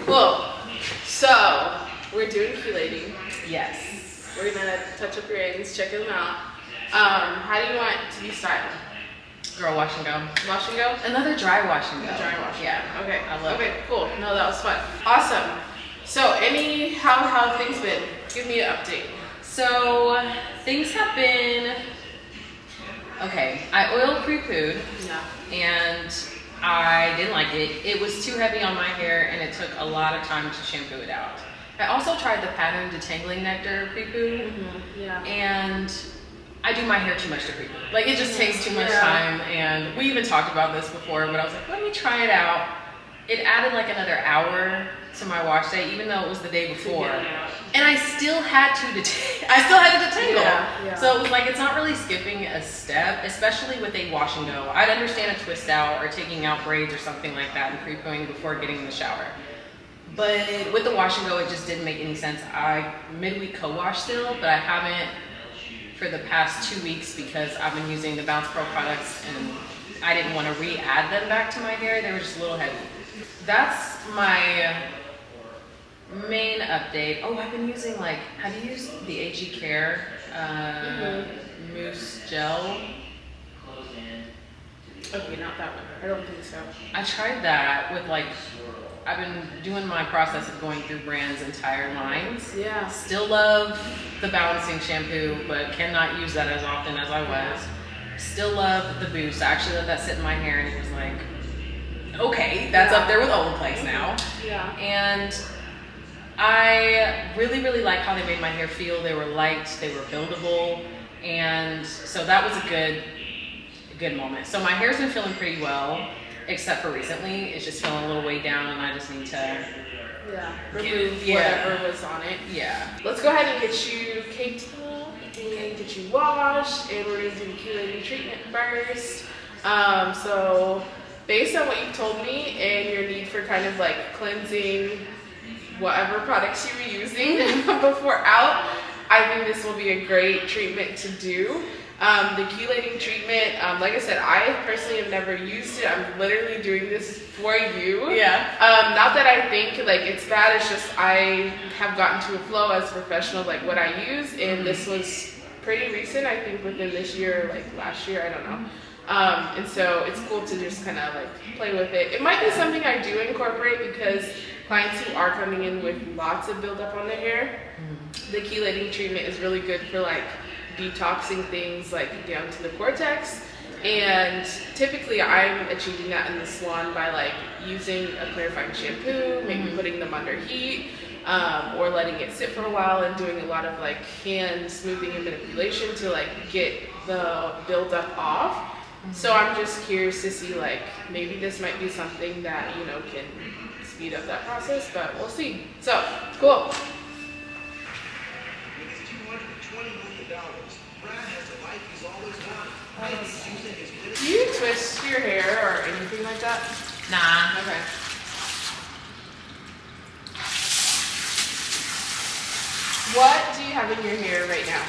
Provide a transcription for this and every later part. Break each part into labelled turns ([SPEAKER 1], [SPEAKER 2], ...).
[SPEAKER 1] Cool. So, we're doing chelating.
[SPEAKER 2] Yes.
[SPEAKER 1] We're gonna touch up your ends, check them out. How do you want to be styled?
[SPEAKER 2] Girl, wash and go.
[SPEAKER 1] Wash and go?
[SPEAKER 2] Another dry wash and go.
[SPEAKER 1] Dry wash.
[SPEAKER 2] Yeah.
[SPEAKER 1] Okay.
[SPEAKER 2] I love it.
[SPEAKER 1] Cool. No, that was fun. Awesome. So, how have things been? Give me an update.
[SPEAKER 2] So, things have been okay. I oiled pre-pooed.
[SPEAKER 1] Yeah.
[SPEAKER 2] And I didn't like it. It was too heavy on my hair and it took a lot of time to shampoo it out. I also tried the pattern detangling nectar pre-poo.
[SPEAKER 1] Yeah.
[SPEAKER 2] And I do my hair too much to pre-poo. Like it just takes too much time, and we even talked about this before, but I was like, let me try it out. It added like another hour to my wash day, even though it was the day before. And I still had to detangle.
[SPEAKER 1] Yeah.
[SPEAKER 2] So it was like, it's not really skipping a step, especially with a wash and go. I'd understand a twist out or taking out braids or something like that and pre-pooing before getting in the shower. But with the wash and go, it just didn't make any sense. I midweek co-wash still, but I haven't for the past 2 weeks because I've been using the Bounce Pro products and I didn't want to re-add them back to my hair. They were just a little heavy. That's my main update. Oh, I've been using have you used the AG Care mousse gel?
[SPEAKER 1] Okay, not that one. I don't think so.
[SPEAKER 2] I tried that with I've been doing my process of going through brands' entire lines.
[SPEAKER 1] Yeah.
[SPEAKER 2] Still love the balancing shampoo, but cannot use that as often as I was. Still love the boost. I actually let that sit in my hair and it was like, okay, that's up there with Olaplex now.
[SPEAKER 1] Yeah.
[SPEAKER 2] And I really, really like how they made my hair feel. They were light, they were buildable. And so that was a good moment. So my hair's been feeling pretty well. Except for recently, it's just feeling a little weighed down and I just need to
[SPEAKER 1] remove whatever was on it.
[SPEAKER 2] Yeah.
[SPEAKER 1] Let's go ahead and get you caked up and get you washed, and we're gonna do the chelating treatment first. So based on what you've told me and your need for kind of cleansing whatever products you were using before out, I think this will be a great treatment to do. The chelating treatment, like I said, I personally have never used it. I'm literally doing this for you.
[SPEAKER 2] Yeah.
[SPEAKER 1] Not that I think it's bad, it's just I have gotten to a flow as a professional, what I use, and this was pretty recent, I think within this year, last year, I don't know. And so it's cool to just kind of play with it. It might be something I do incorporate because clients who are coming in with lots of buildup on their hair, the chelating treatment is really good for detoxing things down to the cortex, and typically I'm achieving that in the salon by using a clarifying shampoo, maybe putting them under heat, or letting it sit for a while and doing a lot of hand smoothing and manipulation to get the buildup off. So I'm just curious to see maybe this might be something that can speed up that process, but we'll see. So cool. Do you twist your hair or anything like that?
[SPEAKER 2] Nah.
[SPEAKER 1] Okay. What do you have in your hair right now?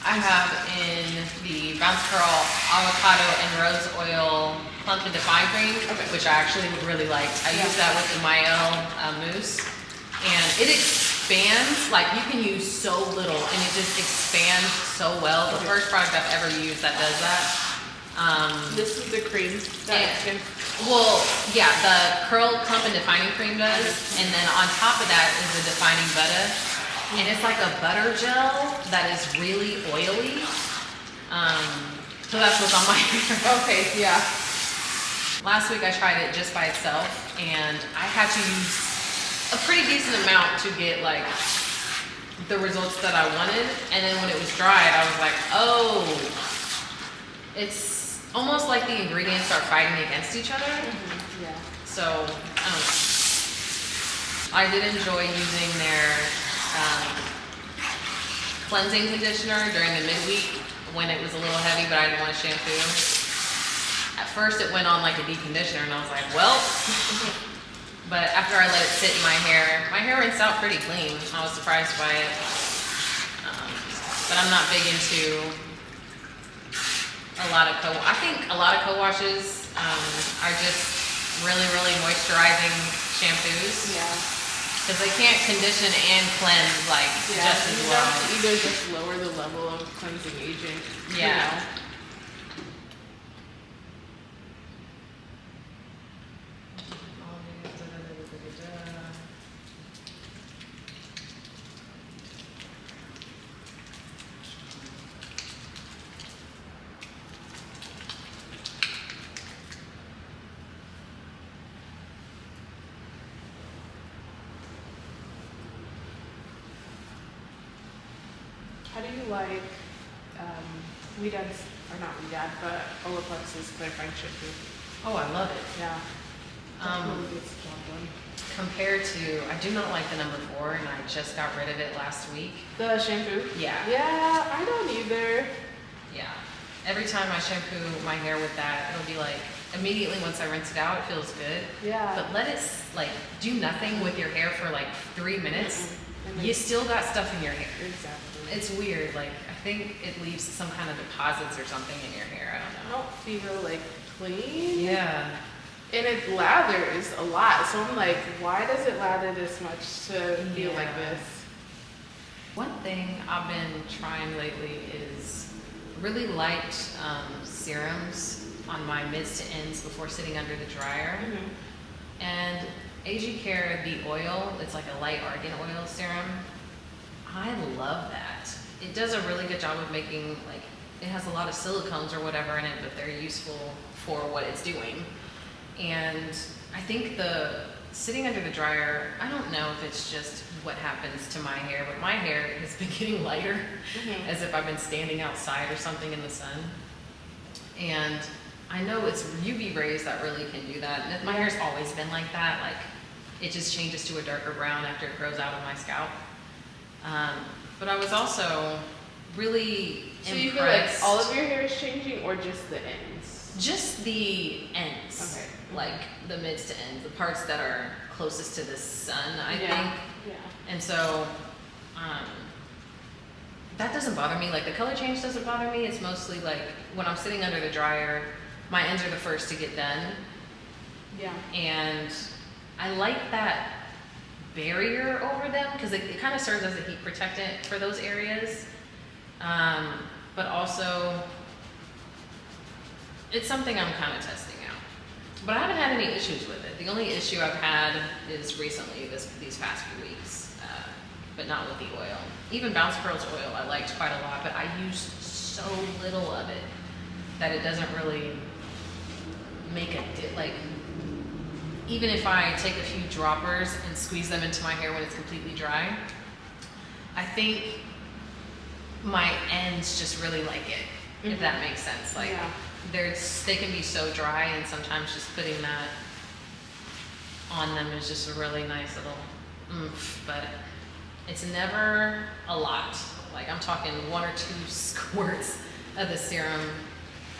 [SPEAKER 2] I have in the Bounce Curl Avocado and Rose Oil Plump and Define Cream, which I actually really liked. I used that with the Mael mousse, and it expands, you can use so little and it just expands so well. The first product I've ever used that does that.
[SPEAKER 1] This is the cream
[SPEAKER 2] the Curl Clump and Defining Cream does, and then on top of that is the Defining Butter, and it's like a butter gel that is really oily. So that's what's on my hair.
[SPEAKER 1] Okay, yeah.
[SPEAKER 2] Last week I tried it just by itself, and I had to use a pretty decent amount to get the results that I wanted. And then when it was dried, I was like, oh, it's almost like the ingredients are fighting against each other.
[SPEAKER 1] Yeah.
[SPEAKER 2] So I don't know. I did enjoy using their cleansing conditioner during the midweek when it was a little heavy, but I didn't want to shampoo. At first it went on like a deep conditioner and I was like, well, but after I let it sit in my hair rinsed out pretty clean. I was surprised by it. But I'm not big into I think a lot of co-washes are just really, really moisturizing shampoos.
[SPEAKER 1] Yeah.
[SPEAKER 2] Because they can't condition and cleanse like just as
[SPEAKER 1] you
[SPEAKER 2] well.
[SPEAKER 1] have to either just lower the level of cleansing agent.
[SPEAKER 2] Yeah.
[SPEAKER 1] How do you like Weedad's, or not Weedad, but Olaplex's clarifying shampoo?
[SPEAKER 2] Oh, I love it.
[SPEAKER 1] Yeah.
[SPEAKER 2] Um,
[SPEAKER 1] Really gets the job done.
[SPEAKER 2] Compared to, I do not like the number 4, and I just got rid of it last week.
[SPEAKER 1] The shampoo?
[SPEAKER 2] Yeah.
[SPEAKER 1] Yeah, I don't either.
[SPEAKER 2] Yeah. Every time I shampoo my hair with that, it'll be like, immediately once I rinse it out, it feels good.
[SPEAKER 1] Yeah.
[SPEAKER 2] But let it like do nothing with your hair for like 3 minutes. You still got stuff in your hair.
[SPEAKER 1] Exactly.
[SPEAKER 2] It's weird. Like, I think it leaves some kind of deposits or something in your hair. I
[SPEAKER 1] I
[SPEAKER 2] don't
[SPEAKER 1] don't feel like clean.
[SPEAKER 2] know. Yeah.
[SPEAKER 1] And it lathers a lot. So I'm like, why does it lather this much to feel like
[SPEAKER 2] Yeah.
[SPEAKER 1] this?
[SPEAKER 2] One thing I've been trying lately is really light serums on my mids to ends before sitting under the dryer.
[SPEAKER 1] Mm-hmm.
[SPEAKER 2] And AG Care, the oil, it's like a light argan oil serum. I love that. It does a really good job of making, like, it has a lot of silicones or whatever in it, but they're useful for what it's doing. And I think the sitting under the dryer, I don't know if it's just what happens to my hair, but my hair has been getting lighter,
[SPEAKER 1] Mm-hmm.
[SPEAKER 2] as if I've been standing outside or something in the sun. And I know it's UV rays that really can do that. And my hair's always been like that. Like, it just changes to a darker brown after it grows out of my scalp. But I was also really
[SPEAKER 1] So you feel like
[SPEAKER 2] impressed.
[SPEAKER 1] all of your hair is changing or just the ends?
[SPEAKER 2] Just the ends,
[SPEAKER 1] Okay.
[SPEAKER 2] like the mids to ends, the parts that are closest to the sun, I
[SPEAKER 1] Yeah.
[SPEAKER 2] think.
[SPEAKER 1] Yeah.
[SPEAKER 2] And so, that doesn't bother me. Like, the color change doesn't bother me. It's mostly like when I'm sitting under the dryer, my ends are the first to get done.
[SPEAKER 1] Yeah.
[SPEAKER 2] And I like that barrier over them because it kind of serves as a heat protectant for those areas. But also, it's something I'm kind of testing out. But I haven't had any issues with it. The only issue I've had is recently, these past few weeks, but not with the oil. Even Bounce Pearls oil I liked quite a lot, but I used so little of it that it doesn't really make like, even if I take a few droppers and squeeze them into my hair when it's completely dry, I think my ends just really like it, if that makes sense. Like,
[SPEAKER 1] Yeah.
[SPEAKER 2] they can be so dry, and sometimes just putting that on them is just a really nice little oomph, but it's never a lot. Like, I'm talking 1 or 2 squirts of the serum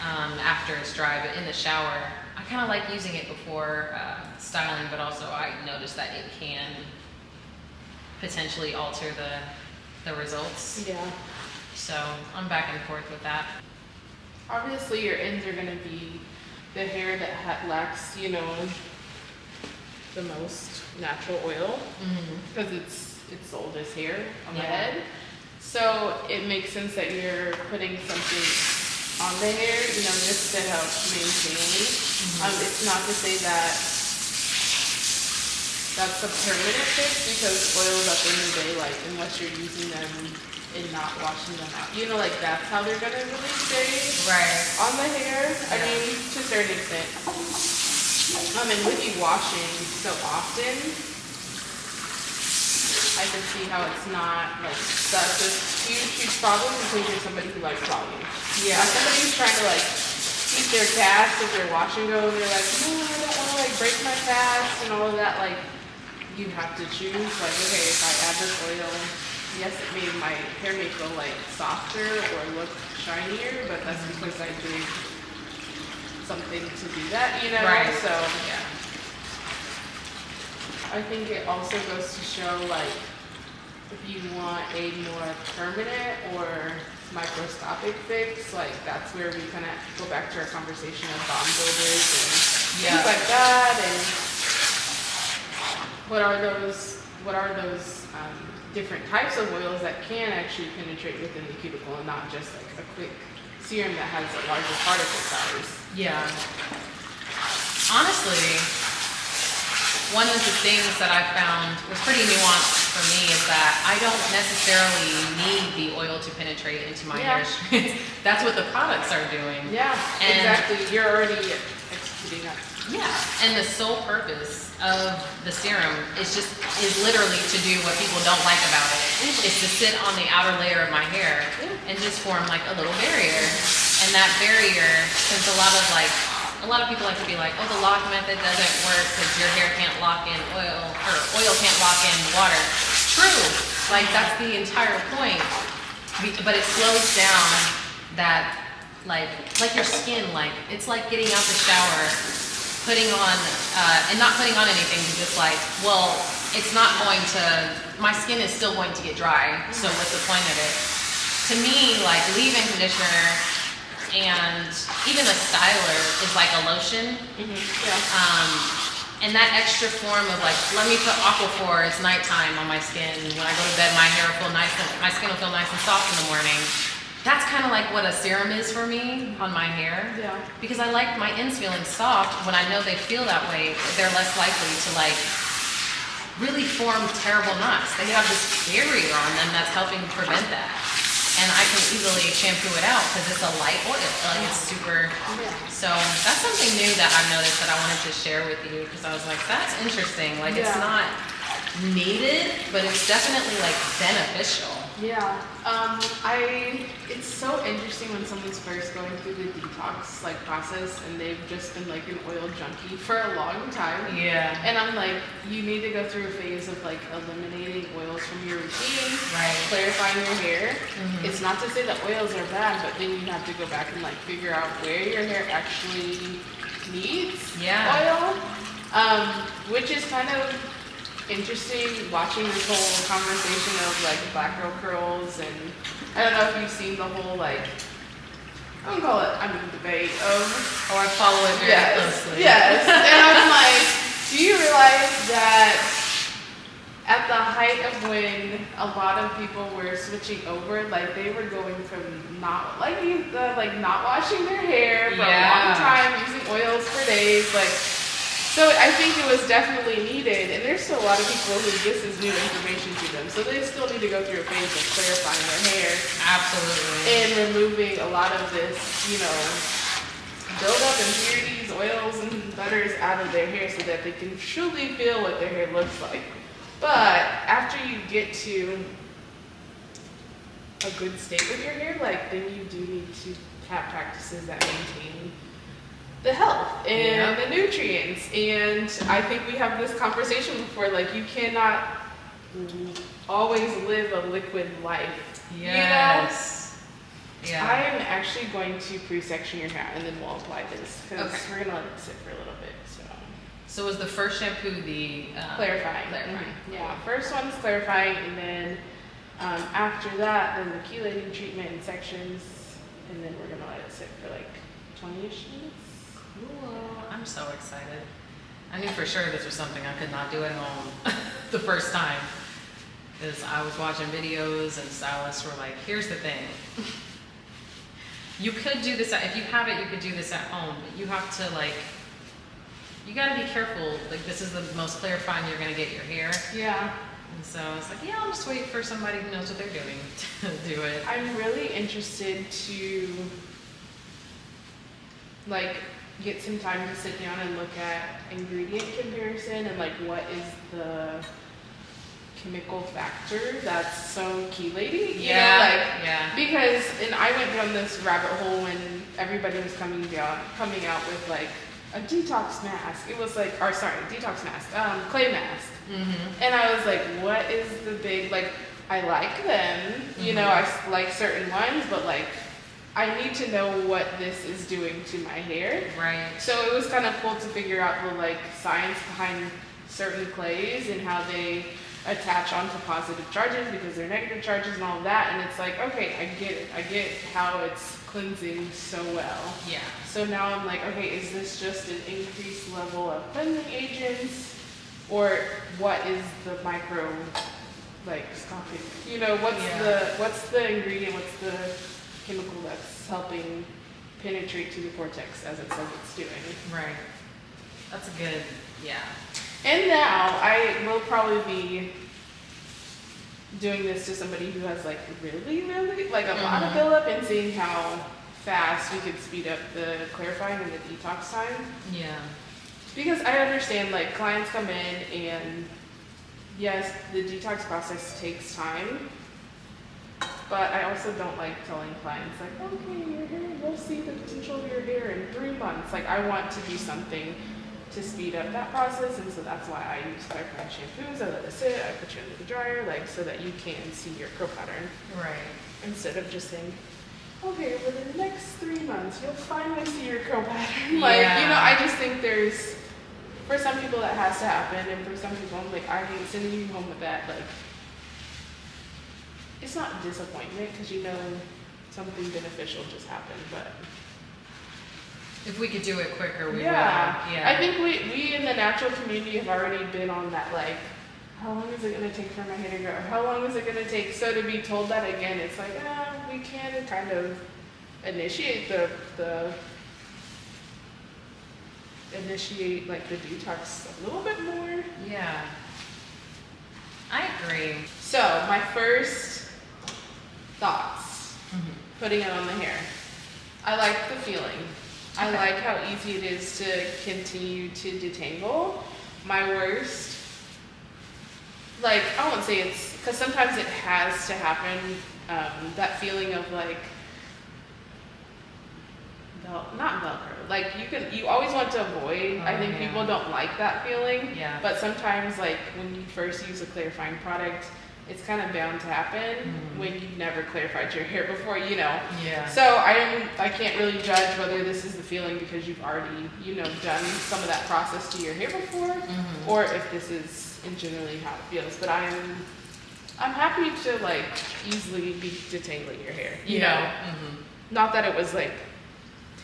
[SPEAKER 2] after it's dry, but in the shower, I kind of like using it before styling, but also I noticed that it can potentially alter the results.
[SPEAKER 1] Yeah.
[SPEAKER 2] So I'm back and forth with that.
[SPEAKER 1] Obviously, your ends are gonna be the hair that lacks, the most natural oil because it's the oldest hair on the
[SPEAKER 2] Yeah.
[SPEAKER 1] head. So it makes sense that you're putting something on the hair, just to help maintain. It's not to say that that's a permanent fix because oils at the end of the day, like, unless you're using them and not washing them out, that's how they're gonna really stay
[SPEAKER 2] Right.
[SPEAKER 1] on the hair. I
[SPEAKER 2] Yeah.
[SPEAKER 1] mean, to a certain extent. And with you washing so often, I can see how it's not like such a huge problem because you're somebody who likes volume.
[SPEAKER 2] Yeah.
[SPEAKER 1] Somebody who's trying to like keep their cast if their wash and go, they're like, no, I don't want to like break my cast and all of that. Like, you have to choose. Like, okay, if I add this oil, yes, my hair may feel like softer or look shinier, but that's because I drink something to do that,
[SPEAKER 2] Right.
[SPEAKER 1] So
[SPEAKER 2] Yeah.
[SPEAKER 1] I think it also goes to show, like, if you want a more permanent or microscopic fix, like, that's where we kind of go back to our conversation of bottom builders and
[SPEAKER 2] Yeah.
[SPEAKER 1] things like that. And what are those what are those different types of oils that can actually penetrate within the cuticle and not just like a quick serum that has a larger particle size.
[SPEAKER 2] Yeah. Honestly, one of the things that I found was pretty nuanced for me is that I don't necessarily need the oil to penetrate into my hair strands. That's what the products are doing.
[SPEAKER 1] Yeah,
[SPEAKER 2] and
[SPEAKER 1] exactly. You're already executing that.
[SPEAKER 2] Yeah, and the sole purpose of the serum is literally to do what people don't like about it. It's to sit on the outer layer of my hair and just form like a little barrier. And that barrier, since a lot of people like to be like, oh, the lock method doesn't work because your hair can't lock in oil, or oil can't lock in water. True, like that's the entire point. But it slows down that, like your skin, like it's like getting out the shower, putting on, and not putting on anything, to just like, well, it's not going to, my skin is still going to get dry, so what's the point of it? To me, like leave-in conditioner and even a styler is like a lotion. And that extra form of like, let me put Aquaphor, it's nighttime on my skin. When I go to bed, my hair will feel nice, and my skin will feel nice and soft in the morning. That's kind of like what a serum is for me on my hair. Yeah. Because I like my ends feeling soft. When I know they feel that way, they're less likely to like really form terrible knots. They have this barrier on them that's helping prevent that. And I can easily shampoo it out because it's a light oil. Like it's super. So that's something new that I've noticed that I wanted to share with you, because I was like, that's interesting. Like it's not needed, but it's definitely like beneficial.
[SPEAKER 1] Yeah, it's so interesting when someone's first going through the detox like process and they've just been like an oil junkie for a long time.
[SPEAKER 2] Yeah.
[SPEAKER 1] And I'm like, you need to go through a phase of like eliminating oils from your routine, clarifying your hair. It's not to say that oils are bad, but then you have to go back and like figure out where your hair actually needs oil, which is kind of interesting watching this whole conversation of like black girl curls, and I don't know if you've seen the whole like, I don't call it, debate of,
[SPEAKER 2] I follow it very closely.
[SPEAKER 1] Yes, and I'm like, do you realize that at the height of when a lot of people were switching over, like they were going from not washing their hair for a long time, using oils for days, like. So I think it was definitely needed, and there's still a lot of people who this is new information to them. So they still need to go through a phase of clarifying their hair.
[SPEAKER 2] Absolutely.
[SPEAKER 1] And removing a lot of this, buildup impurities, oils, and butters out of their hair so that they can truly feel what their hair looks like. But after you get to a good state with your hair, then you do need to have practices that maintain the health and the nutrients. And I think we have this conversation before, you cannot always live a liquid life.
[SPEAKER 2] Yes.
[SPEAKER 1] Yeah. I am actually going to pre-section your hair and then we'll apply this because we're going to let it sit for a little bit.
[SPEAKER 2] So was the first shampoo the
[SPEAKER 1] clarifying? Mm-hmm. Yeah, first one's clarifying, and then after that, then the chelating treatment in sections, and then we're going to let it sit for 20-ish minutes.
[SPEAKER 2] Cool. I'm so excited. I knew for sure this was something I could not do at home the first time. Because I was watching videos and stylists were like, here's the thing. You could do this, if you have it, you could do this at home. But you have to you gotta be careful. This is the most clarifying you're gonna get your hair.
[SPEAKER 1] Yeah.
[SPEAKER 2] And so I was like, I'll just wait for somebody who knows what they're doing to do it.
[SPEAKER 1] I'm really interested to get some time to sit down and look at ingredient comparison and what is the chemical factor that's so chelating. Because, and I went down this rabbit hole when everybody was coming out with a detox mask. It was detox mask, clay mask. Mm-hmm. And I was like, what is the big, I like them, mm-hmm. I like certain ones, but I need to know what this is doing to my hair.
[SPEAKER 2] Right.
[SPEAKER 1] So it was kind of cool to figure out the science behind certain clays and how they attach onto positive charges because they're negative charges and all of that. And it's okay, I get it. I get how it's cleansing so well.
[SPEAKER 2] Yeah.
[SPEAKER 1] So now I'm okay, is this just an increased level of cleansing agents? or what is the micro, like scopic, you know, what's the ingredient, what's the chemical that's helping penetrate to the cortex as it says it's doing.
[SPEAKER 2] Right. That's a good, yeah.
[SPEAKER 1] And now I will probably be doing this to somebody who has like really, like a lot of buildup, and seeing how fast we could speed up the clarifying and the detox time.
[SPEAKER 2] Yeah.
[SPEAKER 1] Because I understand, like, clients come in and yes, the detox process takes time, but I also don't like telling clients like, okay, your hair, you'll see the potential of your hair in 3 months. Like, I want to do something to speed up that process, and so that's why I use clarifying shampoos. I let it sit, I put you under the dryer, like, so that you can see your curl pattern.
[SPEAKER 2] Right.
[SPEAKER 1] Instead of just saying, okay, over the next 3 months, you'll finally see your curl pattern. Like, you know, I just think there's, for some people that has to happen, and for some people, I'm like, I hate sending you home with that. Like, it's not disappointment because you know something beneficial just happened, but
[SPEAKER 2] if we could do it quicker, we would.
[SPEAKER 1] Yeah. I think we in the natural community have already been on that, like, how long is it going to take for my hair to grow? How long is it going to take? So to be told that again, it's like, we can kind of initiate like the detox a little bit more.
[SPEAKER 2] Yeah. I agree.
[SPEAKER 1] So my first thoughts, putting it on the hair. I like the feeling. I like how easy it is to continue to detangle. My worst, like, I won't say it's, because sometimes it has to happen, that feeling of like, not Velcro, like you always want to avoid, I think people don't like that feeling, but sometimes, like, when you first use a clarifying product, it's kind of bound to happen when you've never clarified your hair before, you know. Yeah. So I can't really judge whether this is the feeling because you've already, you know, done some of that process to your hair before, or if this is generally how it feels. But I'm happy to, like, easily be detangling your hair, you know. Not that it was like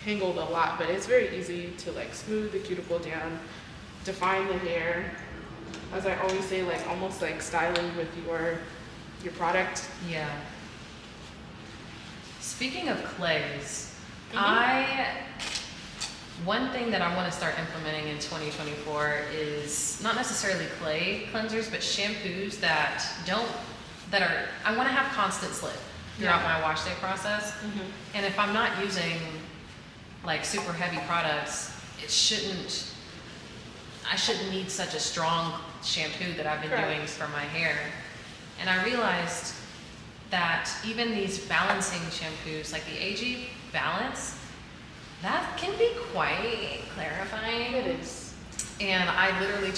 [SPEAKER 1] tangled a lot, but it's very easy to, like, smooth the cuticle down, define the hair. As I always say, like, almost like styling with your product. Yeah.
[SPEAKER 2] Speaking of clays, one thing that I want to start implementing in 2024 is not necessarily clay cleansers, but shampoos I want to have constant slip throughout my wash day process. And if I'm not using, like, super heavy products, I shouldn't need such a strong shampoo that I've been doing for my hair. And I realized that even these balancing shampoos, like the AG Balance, that can be quite clarifying.
[SPEAKER 1] It is.
[SPEAKER 2] And I literally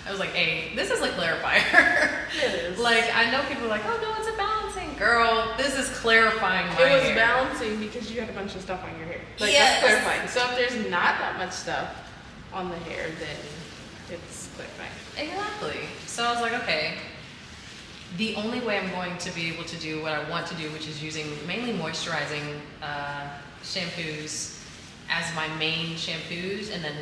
[SPEAKER 2] I was like, hey, this is a clarifier.
[SPEAKER 1] It is.
[SPEAKER 2] Like, I know people are like, oh no, it's a balancing. Girl, this is clarifying my hair.
[SPEAKER 1] It was balancing because you had a bunch of stuff on your hair. Like, that's clarifying. So if there's not that much stuff on the hair, then it's clarifying.
[SPEAKER 2] Exactly. So I was like, okay, the only way I'm going to be able to do what I want to do, which is using mainly moisturizing shampoos as my main shampoos, and then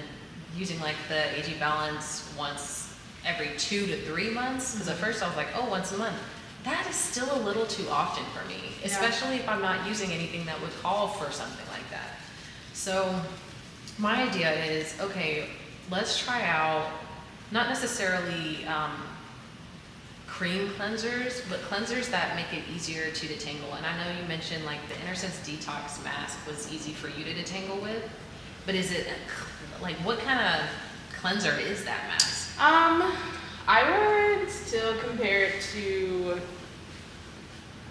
[SPEAKER 2] using, like, the AG Balance once every 2 to 3 months. Because at first I was like, oh, once a month. That is still a little too often for me, especially if I'm not using anything that would call for something like that. So my idea is, okay, let's try out not necessarily cream cleansers, but cleansers that make it easier to detangle. And I know you mentioned, like, the Intersense Detox mask was easy for you to detangle with, but is it, like, what kind of cleanser is that mask?
[SPEAKER 1] I would still compare it to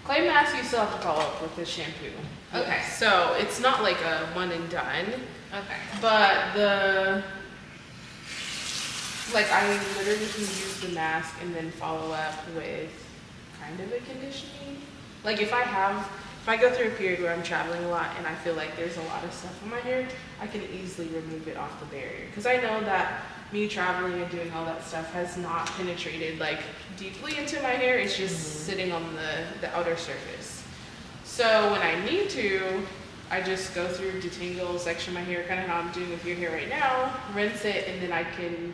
[SPEAKER 1] clay mask. You still have to follow up with the shampoo. Okay. So it's not like a one and done. Okay. But I literally can use the mask and then follow up with kind of a conditioning. Like, if I go through a period where I'm traveling a lot and I feel like there's a lot of stuff on my hair, I can easily remove it off the barrier. Because I know that me traveling and doing all that stuff has not penetrated, like, deeply into my hair. It's just sitting on the outer surface. So when I need to, I just go through, detangle, section my hair, kind of how I'm doing with your hair right now, rinse it, and then I can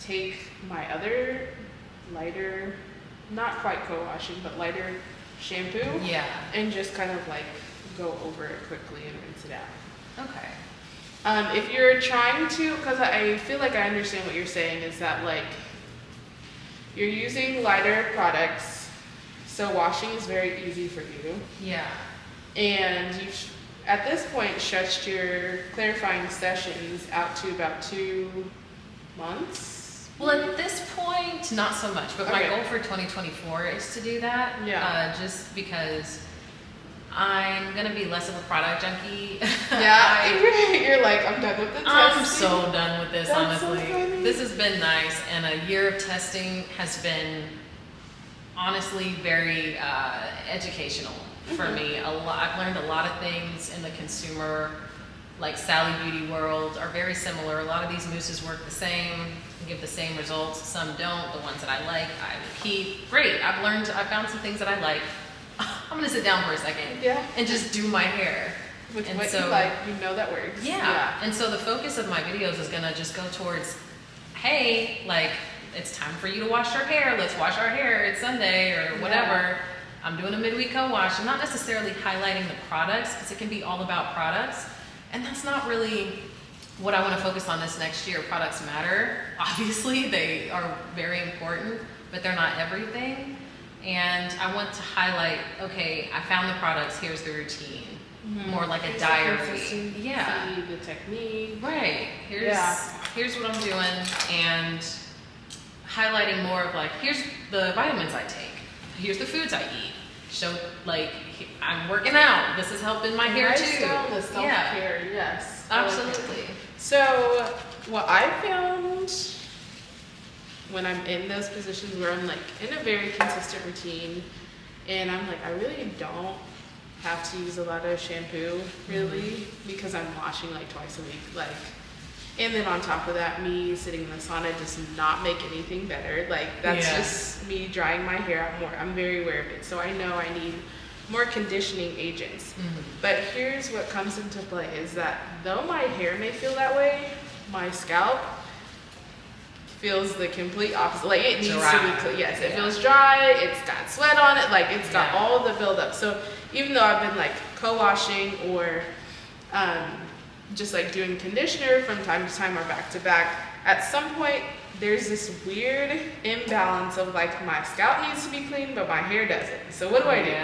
[SPEAKER 1] take my other lighter, not quite co-washing, but lighter shampoo.
[SPEAKER 2] Yeah.
[SPEAKER 1] And just kind of like go over it quickly and rinse it out.
[SPEAKER 2] Okay.
[SPEAKER 1] If you're trying to, because I feel like I understand what you're saying, is that like you're using lighter products, so washing is very easy for you.
[SPEAKER 2] Yeah.
[SPEAKER 1] And you've, at this point, stretched your clarifying sessions out to about 2 months.
[SPEAKER 2] Well, at this point, not so much, but my
[SPEAKER 1] Okay.
[SPEAKER 2] goal for 2024 is to do that.
[SPEAKER 1] Yeah.
[SPEAKER 2] Just because I'm gonna be less of a product junkie.
[SPEAKER 1] Yeah, you're like, I'm done with the testing.
[SPEAKER 2] I'm so done with this,
[SPEAKER 1] That's so
[SPEAKER 2] honestly.
[SPEAKER 1] funny.
[SPEAKER 2] This has been nice, and a year of testing has been honestly very educational for me. I've learned a lot of things in the consumer, like Sally Beauty world, are very similar. A lot of these mousses work the same, give the same results. Some don't. The ones that I like, I will keep. Great. I found some things that I like. I'm gonna sit down for a second.
[SPEAKER 1] Yeah.
[SPEAKER 2] And just do my hair.
[SPEAKER 1] With
[SPEAKER 2] and
[SPEAKER 1] what
[SPEAKER 2] so,
[SPEAKER 1] you like, you know that works.
[SPEAKER 2] yeah. And so the focus of my videos is gonna just go towards, hey, like, it's time for you to wash your hair. Let's wash our hair. It's Sunday or whatever.
[SPEAKER 1] Yeah.
[SPEAKER 2] I'm doing a midweek co-wash. I'm not necessarily highlighting the products because it can be all about products. And that's not really what I want to focus on this next year. Products matter. Obviously, they are very important, but they're not everything. And I want to highlight, okay, I found the products, here's the routine.
[SPEAKER 1] Mm-hmm.
[SPEAKER 2] More like
[SPEAKER 1] Here's
[SPEAKER 2] a
[SPEAKER 1] the
[SPEAKER 2] diary.
[SPEAKER 1] consistency,
[SPEAKER 2] Yeah.
[SPEAKER 1] the technique.
[SPEAKER 2] Right. Here's what I'm doing, and highlighting more of like, here's the vitamins I take. Here's the foods I eat. Show like I'm working out. This is helping my hair too.
[SPEAKER 1] The self-care, yes.
[SPEAKER 2] Absolutely.
[SPEAKER 1] So what I found when I'm in those positions where I'm like in a very consistent routine and I'm like, I really don't have to use a lot of shampoo really because I'm washing like twice a week. Like, and then on top of that, me sitting in the sauna does not make anything better. Like that's just me drying my hair out more. I'm very aware of it. So I know I need more conditioning agents. But here's what comes into play is that though my hair may feel that way, my scalp feels the complete opposite. Like it needs to be clean. Yes, it feels dry, it's got sweat on it, like it's got all the buildup. So even though I've been like co-washing or just like doing conditioner from time to time or back to back, at some point there's this weird imbalance of like my scalp needs to be clean but my hair doesn't. So what do I do?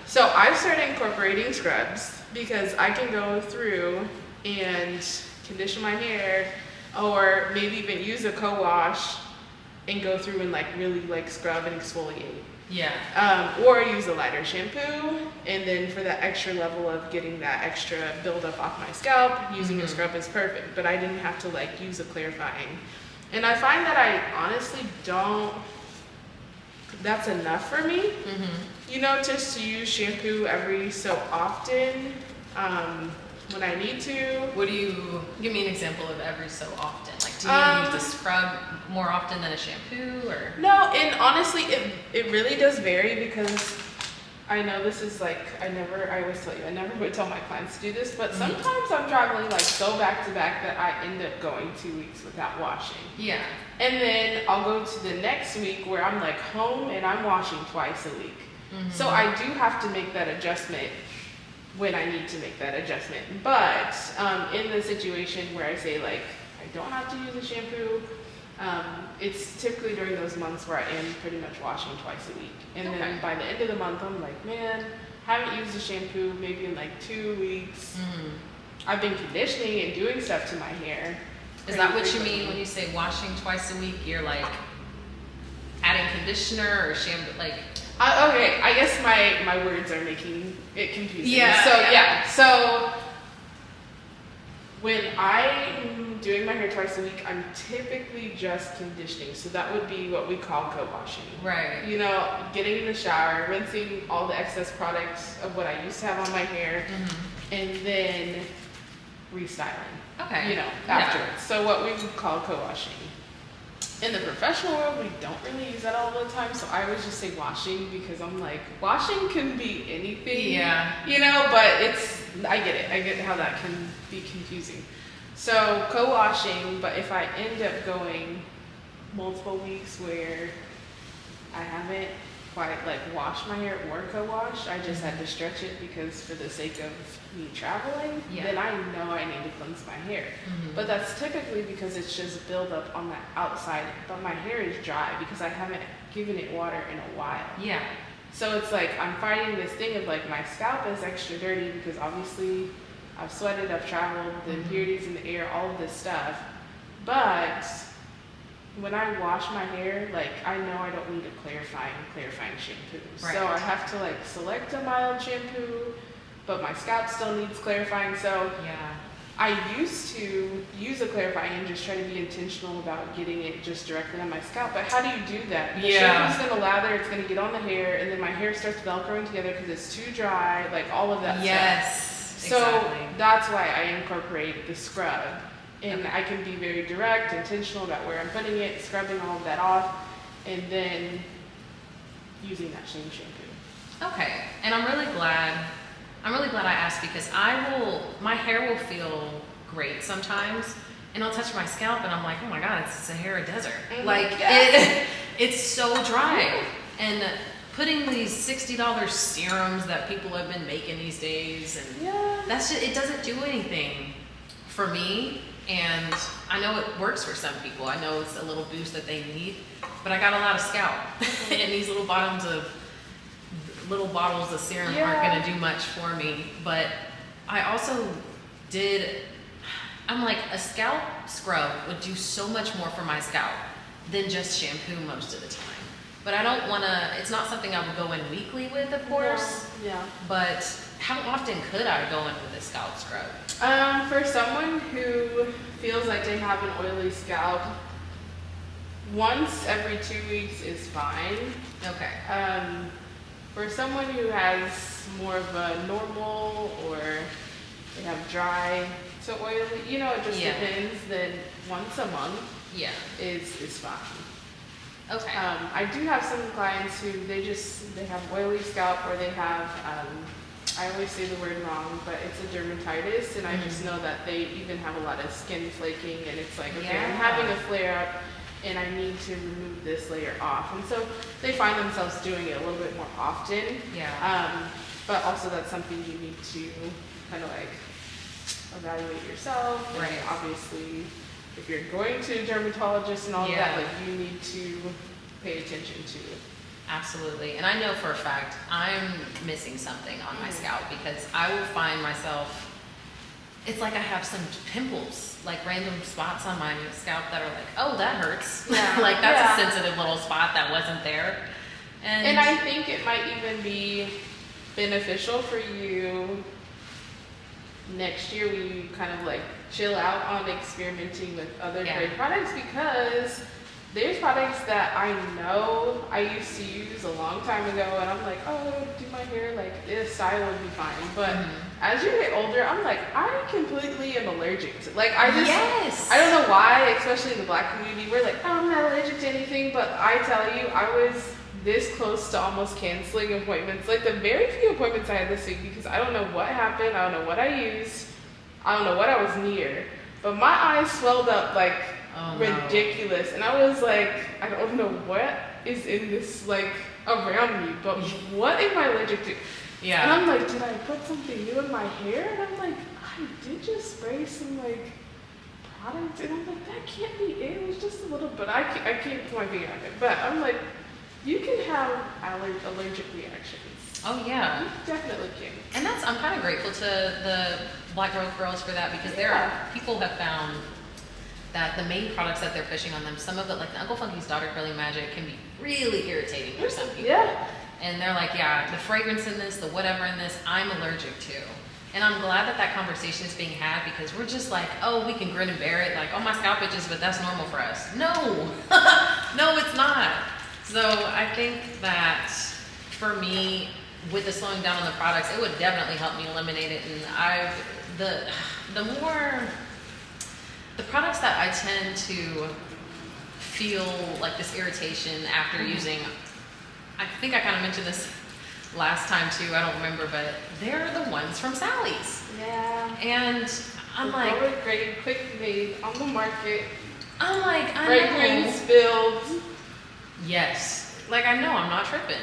[SPEAKER 1] So I've started incorporating scrubs because I can go through and condition my hair or maybe even use a co-wash and go through and like really like scrub and exfoliate. Or use a lighter shampoo, and then for that extra level of getting that extra buildup off my scalp, using a scrub is perfect. But I didn't have to like use a clarifying. And I find that I honestly don't, that's enough for me. You know, just to use shampoo every so often when I need to.
[SPEAKER 2] What do you, give me an example of every so often? Like, do you use the scrub more often than a shampoo or?
[SPEAKER 1] No, and honestly, it really does vary because I know this is like, I always tell you, I never would tell my clients to do this, but sometimes I'm traveling like so back to back that I end up going 2 weeks without washing. And then I'll go to the next week where I'm like home and I'm washing twice a week. So I do have to make that adjustment when I need to make that adjustment. But in the situation where I say like, I don't have to use a shampoo, it's typically during those months where I am pretty much washing twice a week. And then by the end of the month, I'm like, man, haven't used a shampoo maybe in like 2 weeks. I've been conditioning and doing stuff to my hair.
[SPEAKER 2] Is that what you mean when you say washing twice a week? You're like adding conditioner or shampoo, like?
[SPEAKER 1] Okay, I guess my words are making it confusing. So when I'm doing my hair twice a week, I'm typically just conditioning. So that would be what we call co-washing.
[SPEAKER 2] Right.
[SPEAKER 1] You know, getting in the shower, rinsing all the excess products of what I used to have on my hair, and then restyling.
[SPEAKER 2] Okay.
[SPEAKER 1] You know, afterwards. So what we would call co-washing. In the professional world, we don't really use that all the time, so I always just say washing because I'm like, washing can be anything. You know, but I get it. I get how that can be confusing. So co-washing, but if I end up going multiple weeks where I haven't quite like washed my hair or co-washed. I just had to stretch it because for the sake of me traveling, then I know I need to cleanse my hair. But that's typically because it's just buildup on the outside, but my hair is dry because I haven't given it water in a while.
[SPEAKER 2] Yeah.
[SPEAKER 1] So it's like I'm fighting this thing of like my scalp is extra dirty because obviously I've sweated, I've traveled, the impurities in the air, all of this stuff. But when I wash my hair, like I know I don't need a clarifying shampoo.
[SPEAKER 2] Right.
[SPEAKER 1] So I have to like select a mild shampoo, but my scalp still needs clarifying. So I used to use a clarifying and just try to be intentional about getting it just directly on my scalp. But how do you do that? The shampoo's gonna lather, it's gonna get on the hair, and then my hair starts velcroing together because it's too dry, like all of that stuff. So that's why I incorporate the scrub. And I can be very direct, intentional about where I'm putting it, scrubbing all of that off, and then using that same shampoo.
[SPEAKER 2] Okay, and I'm really glad I asked because my hair will feel great sometimes, and I'll touch my scalp and I'm like, oh my God, it's a hair desert. Like it's so dry. And putting these $60 serums that people have been making these days, and that's just, it doesn't do anything for me. And I know it works for some people. I know it's a little boost that they need, but I got a lot of scalp, and these little bottles of serum aren't going to do much for me. But I also I'm like, a scalp scrub would do so much more for my scalp than just shampoo most of the time. But I don't want to, it's not something I would go in weekly with, of course. But how often could I go in with a scalp scrub?
[SPEAKER 1] For someone who feels like they have an oily scalp, once every 2 weeks is fine.
[SPEAKER 2] Okay.
[SPEAKER 1] For someone who has more of a normal, or they have dry to oily, it just depends, then once a month is fine.
[SPEAKER 2] Okay.
[SPEAKER 1] I do have some clients who they have oily scalp, or they have, I always say the word wrong, but it's a dermatitis, and I just know that they even have a lot of skin flaking, and it's like, okay, I'm having a flare up, and I need to remove this layer off. And so they find themselves doing it a little bit more often. But also that's something you need to kind of like evaluate yourself.
[SPEAKER 2] Right.
[SPEAKER 1] And obviously, if you're going to a dermatologist and all of that, like you need to pay attention to it.
[SPEAKER 2] Absolutely. And I know for a fact I'm missing something on my scalp, because I will find myself, it's like I have some pimples, like random spots on my scalp that are like, oh, that hurts. Like that's a sensitive little spot that wasn't there. And
[SPEAKER 1] I think it might even be beneficial for you next year when you kind of like chill out on experimenting with other great products, because there's products that I know I used to use a long time ago, and I'm like, oh, do my hair, like this style would be fine. But as you get older, I'm like, I completely am allergic to, like, I just, I don't know why, especially in the Black community, we're like, oh, I'm not allergic to anything, but I tell you, I was this close to almost canceling appointments, like the very few appointments I had this week, because I don't know what happened, I don't know what I used, I don't know what I was near, but my eyes swelled up like ridiculous, and I was like, I don't know what is in this, like, around me, but what am I allergic to? And I'm like, did I put something new in my hair? And I'm like, I did just spray some like product, and I'm like, that can't be it. It was just a little, but I can't put my finger on it. But I'm like, you can have allergic reactions.
[SPEAKER 2] Oh yeah,
[SPEAKER 1] you definitely can.
[SPEAKER 2] And I'm kind of grateful to the Black Growth Girls for that, because people have found that the main products that they're pushing on them, some of it, like the Uncle Funky's Daughter Curling Magic, can be really irritating for some people. And they're like, the fragrance in this, the whatever in this, I'm allergic to. And I'm glad that conversation is being had, because we're just like, oh, we can grin and bear it, like, oh, my scalp itches, but that's normal for us. No, no, it's not. So I think that for me, with the slowing down on the products, it would definitely help me eliminate it. And the products that I tend to feel like this irritation after using, I think I kind of mentioned this last time too, I don't remember, but they're the ones from Sally's. And I'm like,
[SPEAKER 1] lower grade, quick made, on the market.
[SPEAKER 2] I'm like, I
[SPEAKER 1] fragrance
[SPEAKER 2] know.
[SPEAKER 1] spilled.
[SPEAKER 2] Yes. Like, I know I'm not tripping.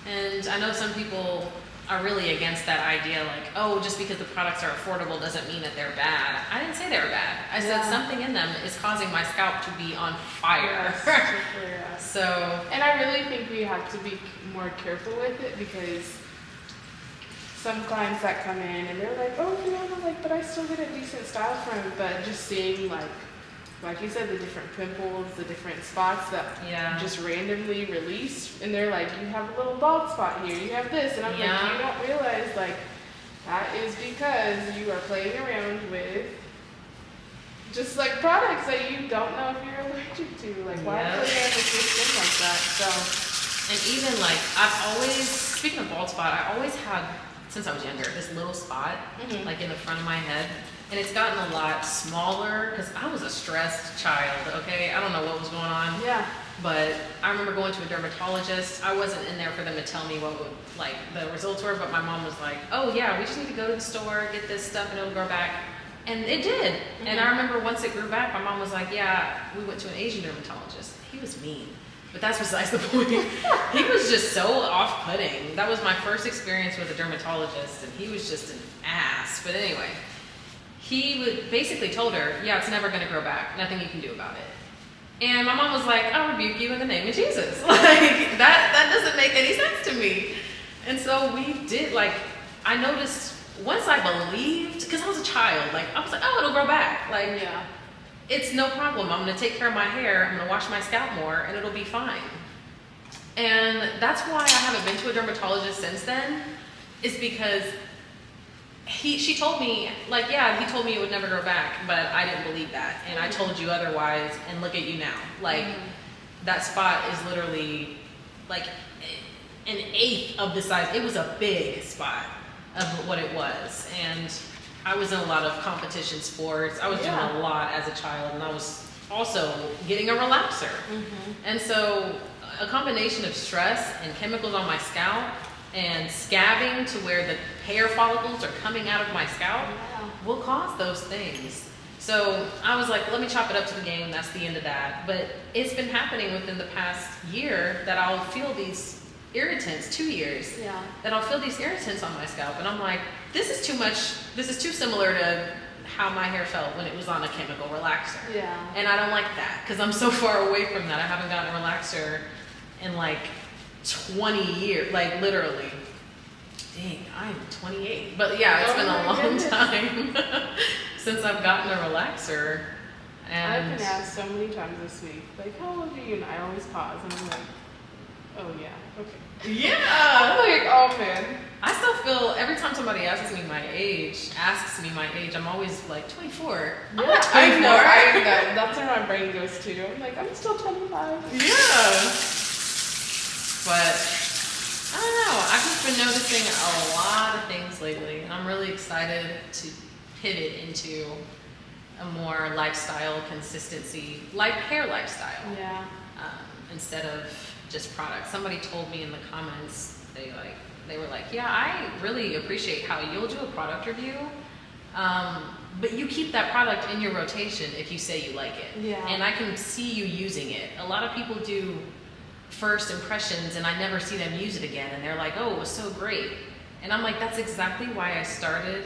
[SPEAKER 2] And I know some people are really against that idea, like, oh, just because the products are affordable doesn't mean that they're bad. I didn't say they were bad. I said something in them is causing my scalp to be on fire.
[SPEAKER 1] Yes,
[SPEAKER 2] So.
[SPEAKER 1] And I really think we have to be more careful with it, because some clients that come in and they're like, oh, like, but I still get a decent style from it. But just seeing like you said, the different pimples, the different spots that just randomly release, and they're like, you have a little bald spot here, you have this, and I'm like, you don't realize, like, that is because you are playing around with just like products that you don't know if you're allergic to. Like, why play around with your skin like that? So,
[SPEAKER 2] and even like, I've always, speaking of bald spot, I always had, since I was younger, this little spot like in the front of my head. And it's gotten a lot smaller because I was a stressed child, okay? I don't know what was going on.
[SPEAKER 1] Yeah.
[SPEAKER 2] But I remember going to a dermatologist. I wasn't in there for them to tell me what would, like, the results were, but my mom was like, oh yeah, we just need to go to the store, get this stuff, and it'll grow back. And it did. And I remember once it grew back, my mom was like, yeah, we went to an Asian dermatologist. He was mean. But that's besides the point. He was just so off-putting. That was my first experience with a dermatologist, and he was just an ass. But anyway. He would basically told her, yeah, it's never going to grow back. Nothing you can do about it. And my mom was like, I'll rebuke you in the name of Jesus. Like, that doesn't make any sense to me. And so we did, like, I noticed once I believed, because I was a child, like, I was like, oh, it'll grow back. Like, it's no problem. I'm going to take care of my hair. I'm going to wash my scalp more, and it'll be fine. And that's why I haven't been to a dermatologist since then, is because she told me, like, yeah, he told me it would never grow back, but I didn't believe that. And I told you otherwise, and look at you now. Like, that spot is literally, like, an eighth of the size. It was a big spot of what it was. And I was in a lot of competition sports. I was doing a lot as a child, and I was also getting a relaxer. And so a combination of stress and chemicals on my scalp and scabbing to where the hair follicles are coming out of my scalp will cause those things. So I was like, let me chop it up to the game. That's the end of that. But it's been happening within the past year that I'll feel these irritants, 2 years, that I'll feel these irritants on my scalp. And I'm like, this is too much. This is too similar to how my hair felt when it was on a chemical relaxer. And I don't like that because I'm so far away from that. I haven't gotten a relaxer in like 20 years, like literally. Dang, I'm 28. But yeah, it's been a long time since I've gotten a relaxer. And
[SPEAKER 1] I've been asked so many times this week, like, how old are you? And I always pause and I'm like, oh yeah, okay.
[SPEAKER 2] Yeah.
[SPEAKER 1] I'm like, oh man.
[SPEAKER 2] I still feel, every time somebody asks me my age, I'm always like, 24. I'm like 24.
[SPEAKER 1] I know. That's where my brain goes to. I'm like, I'm still 25.
[SPEAKER 2] Yeah. But I don't know. I've just been noticing a lot of things lately, and I'm really excited to pivot into a more lifestyle consistency, like hair lifestyle. Instead of just products. Somebody told me in the comments, they were like, yeah, I really appreciate how you'll do a product review, but you keep that product in your rotation if you say you like it. And I can see you using it. A lot of people do first impressions and I never see them use it again, and they're like, oh, it was so great. And I'm like, that's exactly why I started.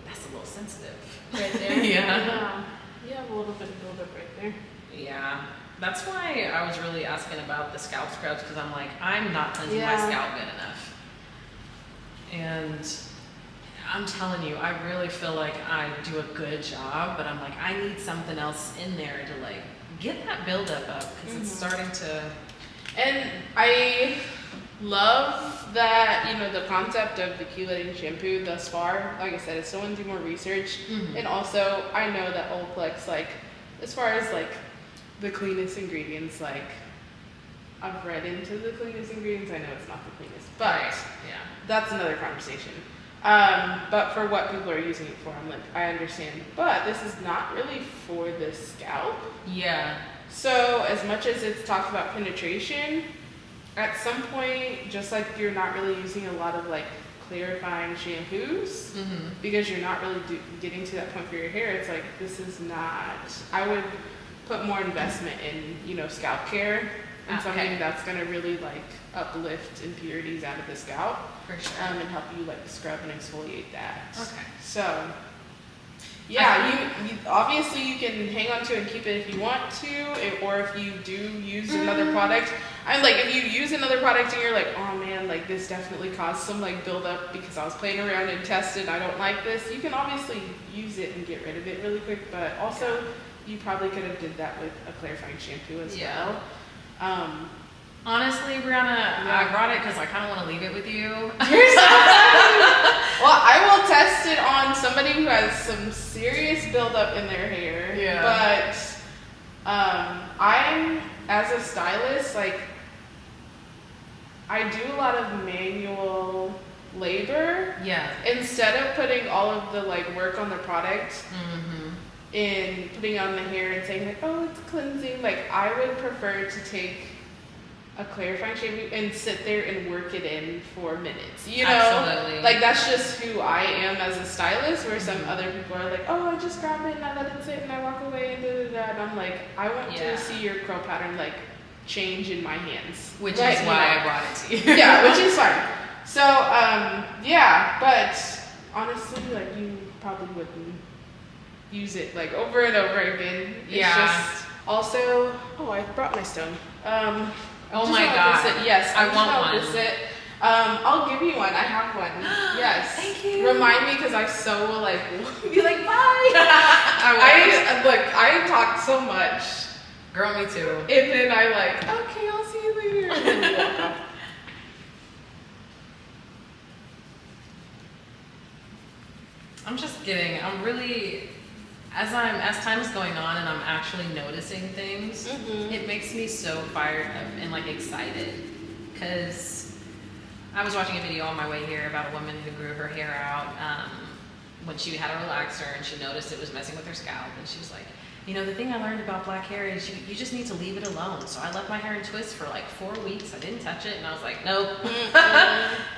[SPEAKER 2] That's a little sensitive.
[SPEAKER 1] Right there?
[SPEAKER 2] Yeah.
[SPEAKER 1] You have a little bit of buildup right there.
[SPEAKER 2] Yeah. That's why I was really asking about the scalp scrubs, because I'm like, I'm not cleansing my scalp good enough. And I'm telling you, I really feel like I do a good job, but I'm like, I need something else in there to like get that buildup up, because it's starting to.
[SPEAKER 1] And I love that, you know, the concept of the chelating shampoo thus far. Like I said, I still want to do more research. And also, I know that Olaplex, like, as far as like the cleanest ingredients, like, I've read into the cleanest ingredients. I know it's not the cleanest, but that's another conversation. But for what people are using it for, I'm like, I understand. But this is not really for the scalp. So as much as it's talked about penetration, at some point, just like you're not really using a lot of like clarifying shampoos, because you're not really getting to that point for your hair, it's like, this is not, I would put more investment in, you know, scalp care and something that's going to really like uplift impurities out of the scalp.
[SPEAKER 2] For sure.
[SPEAKER 1] And help you like scrub and exfoliate that.
[SPEAKER 2] Okay.
[SPEAKER 1] So, yeah, you obviously you can hang on to it and keep it if you want to, or if you do use another product. I'm like, if you use another product and you're like, oh man, like this definitely caused some like buildup because I was playing around and tested, I don't like this. You can obviously use it and get rid of it really quick, but also you probably could have did that with a clarifying shampoo as well.
[SPEAKER 2] Honestly, Breanna, I brought it because I kind of want to leave it with you.
[SPEAKER 1] Well, I will test it on somebody who has some serious buildup in their hair.
[SPEAKER 2] Yeah.
[SPEAKER 1] But I'm, as a stylist, like, I do a lot of manual labor.
[SPEAKER 2] Yeah.
[SPEAKER 1] Instead of putting all of the like work on the product and putting on the hair and saying like, oh, it's cleansing. Like, I would prefer to take a clarifying shampoo and sit there and work it in for minutes, you know?
[SPEAKER 2] Absolutely.
[SPEAKER 1] Like, that's just who I am as a stylist, where some other people are like, oh, I just grab it and I let it sit and I walk away and da-da-da. And I'm like, I want to see your curl pattern, like, change in my hands.
[SPEAKER 2] Which is why I brought it to you.
[SPEAKER 1] Yeah, which is fine. So, yeah, but honestly, like, you probably wouldn't use it, like, over and over again. It's just also, oh, I brought my stone.
[SPEAKER 2] Oh my god.
[SPEAKER 1] Yes,
[SPEAKER 2] I want one.
[SPEAKER 1] I'll give you one. I have one. Yes.
[SPEAKER 2] Thank you.
[SPEAKER 1] Remind me, because I so will like be like, bye. I talk so much.
[SPEAKER 2] Girl, me too.
[SPEAKER 1] And then I like, okay, I'll see you later. And then we walk off.
[SPEAKER 2] I'm really, as time is going on and I'm actually noticing things, it makes me so fired up and like excited. Cause I was watching a video on my way here about a woman who grew her hair out when she had a relaxer and she noticed it was messing with her scalp, and she was like, you know, the thing I learned about black hair is you just need to leave it alone. So I left my hair in twists for like 4 weeks. I didn't touch it, and I was like, nope.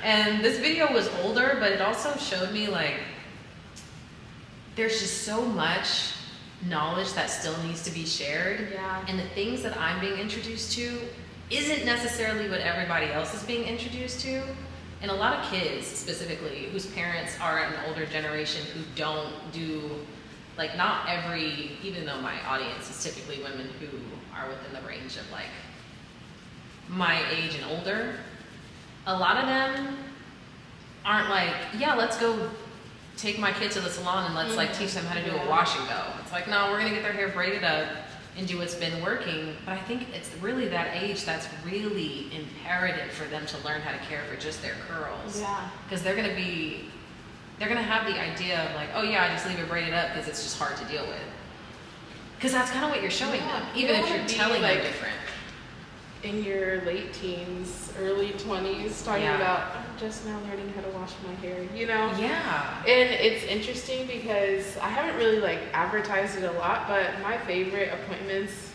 [SPEAKER 2] And this video was older, but it also showed me like there's just so much knowledge that still needs to be shared.
[SPEAKER 1] Yeah.
[SPEAKER 2] And the things that I'm being introduced to isn't necessarily what everybody else is being introduced to. And a lot of kids specifically whose parents are an older generation who don't do, like, not every, even though my audience is typically women who are within the range of like my age and older, a lot of them aren't like, yeah, let's go take my kid to the salon and let's like teach them how to do a wash and go. It's like, no, we're gonna get their hair braided up and do what's been working. But I think it's really that age that's really imperative for them to learn how to care for just their curls.
[SPEAKER 1] Yeah.
[SPEAKER 2] Because they're gonna have the idea of like, oh yeah, I just leave it braided up because it's just hard to deal with. Because that's kind of what you're showing them, even if you're telling them different.
[SPEAKER 1] In your late teens, early 20s, talking about, I'm just now learning how to wash my hair, you know?
[SPEAKER 2] Yeah.
[SPEAKER 1] And it's interesting because I haven't really like advertised it a lot, but my favorite appointments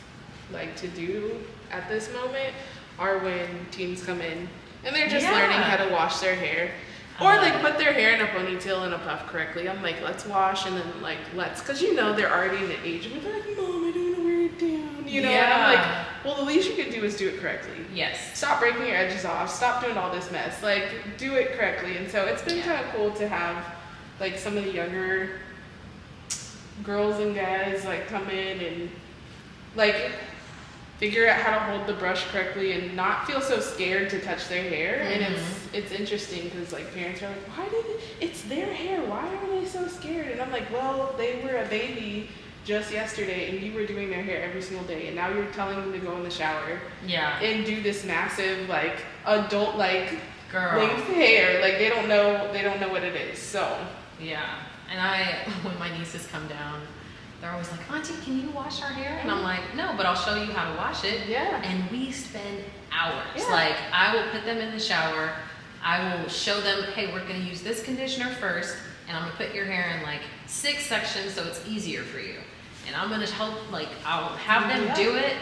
[SPEAKER 1] like to do at this moment are when teens come in and they're just learning how to wash their hair. Or like put their hair in a ponytail and a puff correctly. I'm like, let's wash, and then like, because you know they're already in the age where they're like, Mom, I don't want to wear it down, you know? And I'm like, well, the least you can do is do it correctly.
[SPEAKER 2] Yes. Stop
[SPEAKER 1] Stop breaking your edges off. Stop doing all this mess. Like, do it correctly. And so it's been kind of cool to have like some of the younger girls and guys like come in and like figure out how to hold the brush correctly and not feel so scared to touch their hair. And it's interesting because like parents are like, it's their hair, why are they so scared? And I'm like, well, they were a baby just yesterday and you were doing their hair every single day, and now you're telling them to go in the shower and do this massive like adult like length hair. Like they don't know what it is. So
[SPEAKER 2] and when my nieces come down, they're always like, Auntie, can you wash our hair? And I'm like, no, but I'll show you how to wash it. And we spend hours. Like, I will put them in the shower. I will show them, hey, we're going to use this conditioner first, and I'm going to put your hair in like 6 sections so it's easier for you. And I'm going to help, like, I'll have them do it,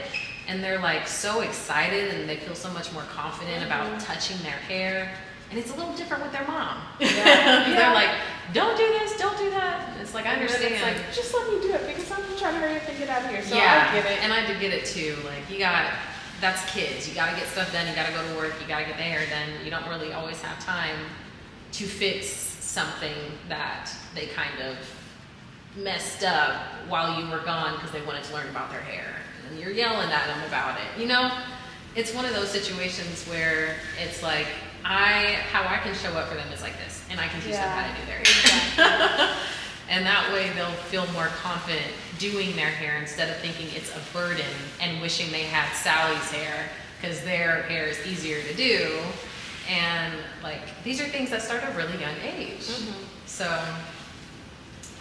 [SPEAKER 2] and they're like so excited, and they feel so much more confident about touching their hair. And it's a little different with their mom.
[SPEAKER 1] Yeah.
[SPEAKER 2] They're like, don't do this, don't do that. And it's like, I understand.
[SPEAKER 1] It's like, just let me do it because I'm trying to hurry up and get out of here. So
[SPEAKER 2] yeah,
[SPEAKER 1] I get it.
[SPEAKER 2] And I did get it too. Like, that's kids. You gotta get stuff done. You gotta go to work. You gotta get the hair done. You don't really always have time to fix something that they kind of messed up while you were gone because they wanted to learn about their hair. And then you're yelling at them about it. You know, it's one of those situations where it's like, how I can show up for them is like this, and I can teach them how to do their hair.
[SPEAKER 1] Exactly.
[SPEAKER 2] And that way they'll feel more confident doing their hair instead of thinking it's a burden and wishing they had Sally's hair because their hair is easier to do. And like, these are things that start at a really young age. Mm-hmm. So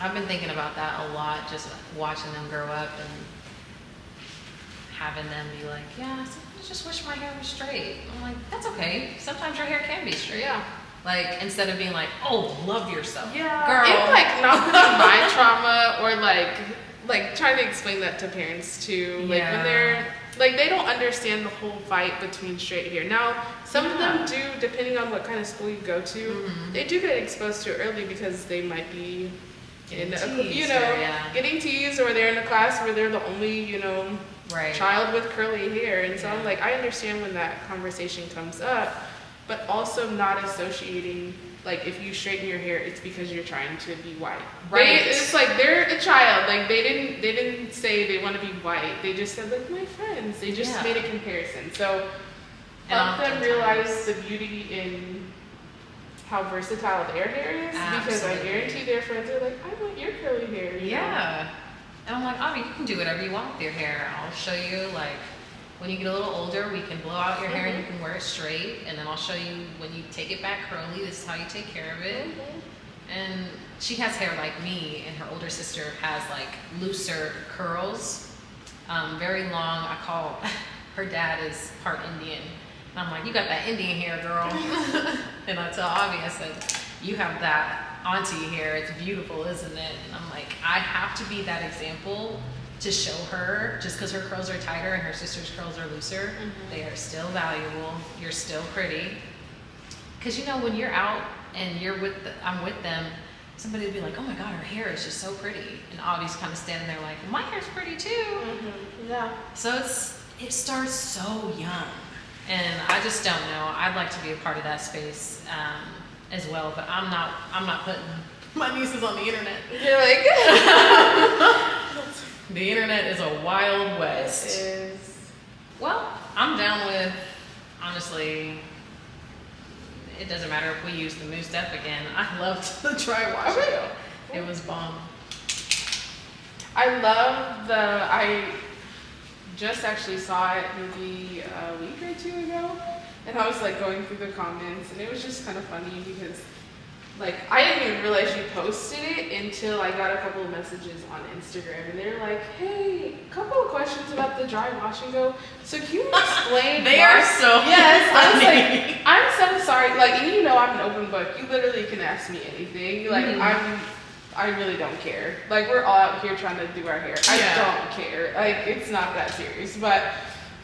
[SPEAKER 2] I've been thinking about that a lot, just watching them grow up and having them be like, yeah, sometimes I just wish my hair was straight. I'm like, that's okay. Sometimes your hair can be straight.
[SPEAKER 1] Yeah.
[SPEAKER 2] Like, instead of being like, oh, love yourself.
[SPEAKER 1] Yeah.
[SPEAKER 2] Girl.
[SPEAKER 1] And like not putting my trauma or like trying to explain that to parents too. Like when they're like, they don't understand the whole fight between straight hair. Now, some of them do, depending on what kind of school you go to, they do get exposed to it early because they might be getting teased, or they're in a class where they're the only, child with curly hair. And so I'm like, I understand when that conversation comes up, but also not associating, like, if you straighten your hair, it's because you're trying to be white.
[SPEAKER 2] Right.
[SPEAKER 1] It's like they're a child. Like, they didn't say they want to be white. They just said, like, my friends. They just made a comparison. So help them realize the beauty in how versatile their hair is. Absolutely. Because I guarantee their friends are like, I want your curly hair. You know?
[SPEAKER 2] And I'm like, oh, you can do whatever you want with your hair. I'll show you, like, when you get a little older, we can blow out your hair and you can wear it straight. And then I'll show you when you take it back curly, this is how you take care of it. And she has hair like me, and her older sister has like looser curls, very long. I call, her dad is part Indian. And I'm like, you got that Indian hair, girl. And I tell Avi, I said, you have that auntie hair. It's beautiful, isn't it? And I'm like, I have to be that example to show her, just because her curls are tighter and her sister's curls are looser, they are still valuable. You're still pretty. Because when you're out and I'm with them, somebody will be like, oh my God, her hair is just so pretty. And Avi's kind of standing there like, my hair's pretty too.
[SPEAKER 1] Yeah.
[SPEAKER 2] So it starts so young. And I just don't know. I'd like to be a part of that space as well, but I'm not putting my nieces on the internet.
[SPEAKER 1] You're like,
[SPEAKER 2] the internet is a wild west.
[SPEAKER 1] It is.
[SPEAKER 2] Well, I'm down with, honestly, it doesn't matter if we use the mousse step again. I loved the dry wash ago. It was bomb.
[SPEAKER 1] I just actually saw it maybe a week or two ago, and I was like going through the comments, and it was just kind of funny because like, I didn't even realize you posted it until I got a couple of messages on Instagram, and they were like, hey, a couple of questions about the dry wash and go. So can you explain?
[SPEAKER 2] They are so
[SPEAKER 1] Yes,
[SPEAKER 2] funny.
[SPEAKER 1] I was like, I'm so sorry. Like, and I'm an open book. You literally can ask me anything. Like, I really don't care. Like, we're all out here trying to do our hair. I don't care. Like, it's not that serious. But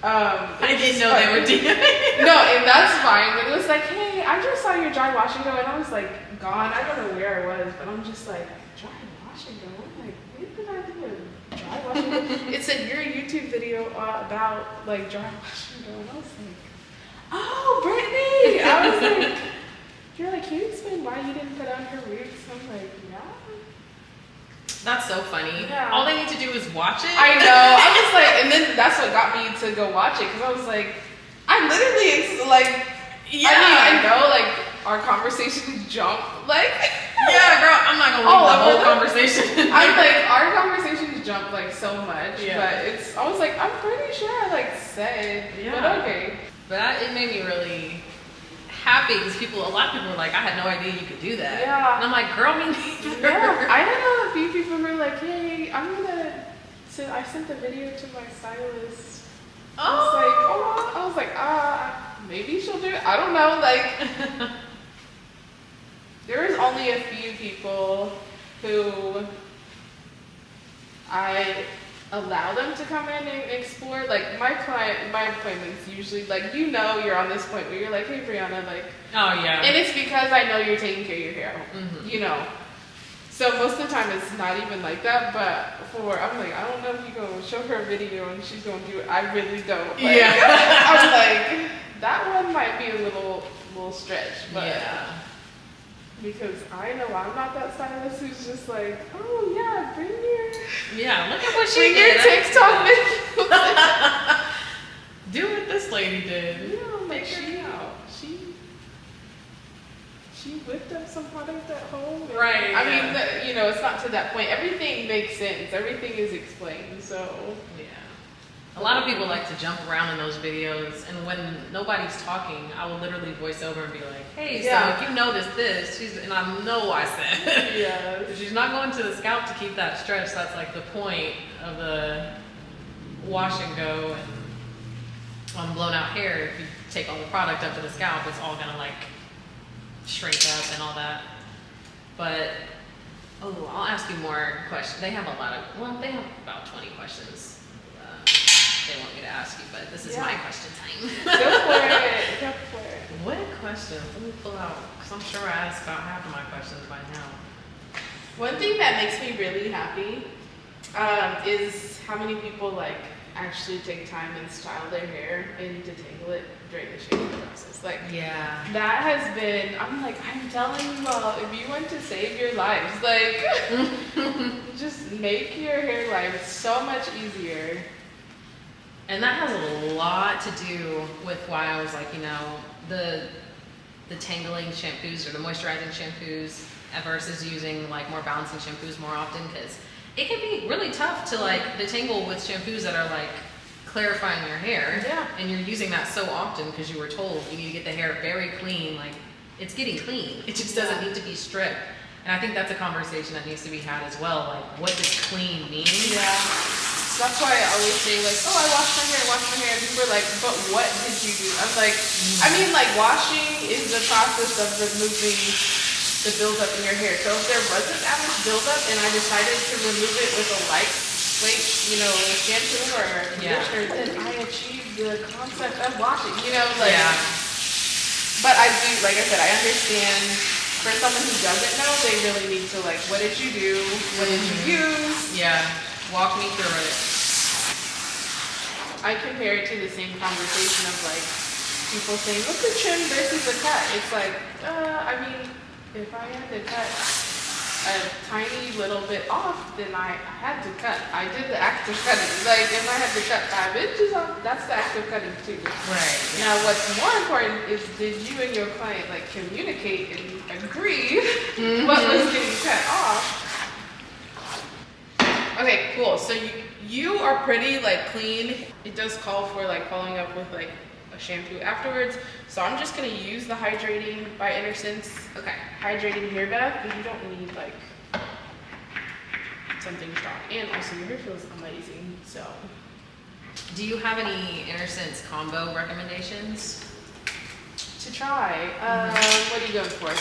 [SPEAKER 2] I didn't know they were doing it.
[SPEAKER 1] No, and that's fine. But it was like, hey, I just saw your dry wash and go, and I was like, gone. I don't know where I was, but I'm just like, dry wash and go. I'm like, when did I do a dry wash and go? It said your YouTube video about like dry wash and go, and I was like, oh, Brittany. I was like, you're like, can you explain why you didn't put out her wigs? I'm like, yeah.
[SPEAKER 2] That's so funny.
[SPEAKER 1] Yeah.
[SPEAKER 2] All they need to do is watch it.
[SPEAKER 1] I know. I was like, and then that's what got me to go watch it, because I was like, I literally like, I know, like, our conversations jump, like.
[SPEAKER 2] Yeah, girl, I'm not gonna leave the whole conversation.
[SPEAKER 1] I'm like, our conversations jump like so much, but I was like, I'm pretty sure I like said, but okay.
[SPEAKER 2] But it made me really happy because a lot of people were like, I had no idea you could do that.
[SPEAKER 1] Yeah.
[SPEAKER 2] And I'm like, girl, me neither.
[SPEAKER 1] Yeah. I know a few people who were like, hey, I sent the video to my stylist. I was like, maybe she'll do it. I don't know, like. There was only a few people who I allow them to come in and explore. Like my appointments usually, like, you know, you're on this point where you're like, hey Breanna, like,
[SPEAKER 2] oh yeah,
[SPEAKER 1] and it's because I know you're taking care of your hair, you know. So most of the time it's not even like that, but I'm like, I don't know if you're gonna show her a video and she's gonna do it. I really don't. Like,
[SPEAKER 2] yeah.
[SPEAKER 1] I'm like, that one might be a little stretch, but
[SPEAKER 2] yeah.
[SPEAKER 1] because I know I'm not that stylist who's just like, oh yeah, bring your
[SPEAKER 2] Look at what she
[SPEAKER 1] bring
[SPEAKER 2] did.
[SPEAKER 1] your TikTok video.
[SPEAKER 2] Do what this lady did.
[SPEAKER 1] Yeah, like she whipped up some product at home.
[SPEAKER 2] Right.
[SPEAKER 1] I mean, you know, it's not to that point. Everything makes sense. Everything is explained. So
[SPEAKER 2] yeah. A lot of people like to jump around in those videos, and when nobody's talking, I will literally voice over and be like, hey, so if you notice this, and I know I said,
[SPEAKER 1] yeah,
[SPEAKER 2] she's not going to the scalp to keep that stretch. That's like the point of the wash and go and on blown out hair. If you take all the product up to the scalp, it's all gonna like shrink up and all that. But I'll ask you more questions. They have they have about 20 questions. They want me to ask you, but this is my question time.
[SPEAKER 1] Go for it.
[SPEAKER 2] What questions? Let me pull out, because I'm sure I asked about half of my questions by now.
[SPEAKER 1] One thing that makes me really happy is how many people like actually take time and style their hair and detangle it during the shaving process. Like, that has been, I'm like, I'm telling you all, if you want to save your lives, like, just make your hair life so much easier.
[SPEAKER 2] And that has a lot to do with why I was like, you know, the tangling shampoos or the moisturizing shampoos versus using like more balancing shampoos more often, because it can be really tough to like detangle with shampoos that are like clarifying your hair.
[SPEAKER 1] Yeah.
[SPEAKER 2] And you're using that so often because you were told you need to get the hair very clean. Like, it's getting clean. It just doesn't need to be stripped. And I think that's a conversation that needs to be had as well. Like, what does clean mean?
[SPEAKER 1] Yeah. That's why I always say, like, oh, I washed my hair. And people are like, but what did you do? I'm like, I mean, like, washing is the process of removing the buildup in your hair. So if there wasn't that much buildup and I decided to remove it with a lightweight, you know, shampoo or conditioner, then I achieved the concept of washing, you know, like. Yeah. But I do, like I said, I understand for someone who doesn't know, they really need to, like, what did you do? What did you use?
[SPEAKER 2] Yeah. Walk me through it.
[SPEAKER 1] I compare it to the same conversation of like people saying, what's a trim versus a cut? It's like, I mean, if I had to cut a tiny little bit off, then I had to cut. I did the act of cutting. Like, if I had to cut 5 inches off, that's the act of cutting too.
[SPEAKER 2] Right.
[SPEAKER 1] Now, what's more important is, did you and your client like communicate and agree what was getting cut off? Okay, cool. So you are pretty like clean. It does call for like following up with like a shampoo afterwards. So I'm just gonna use the hydrating by Intersense. Okay, hydrating hair bath, because you don't need like something strong. And also your hair feels amazing. So,
[SPEAKER 2] do you have any Intersense combo recommendations
[SPEAKER 1] to try? What are you going for?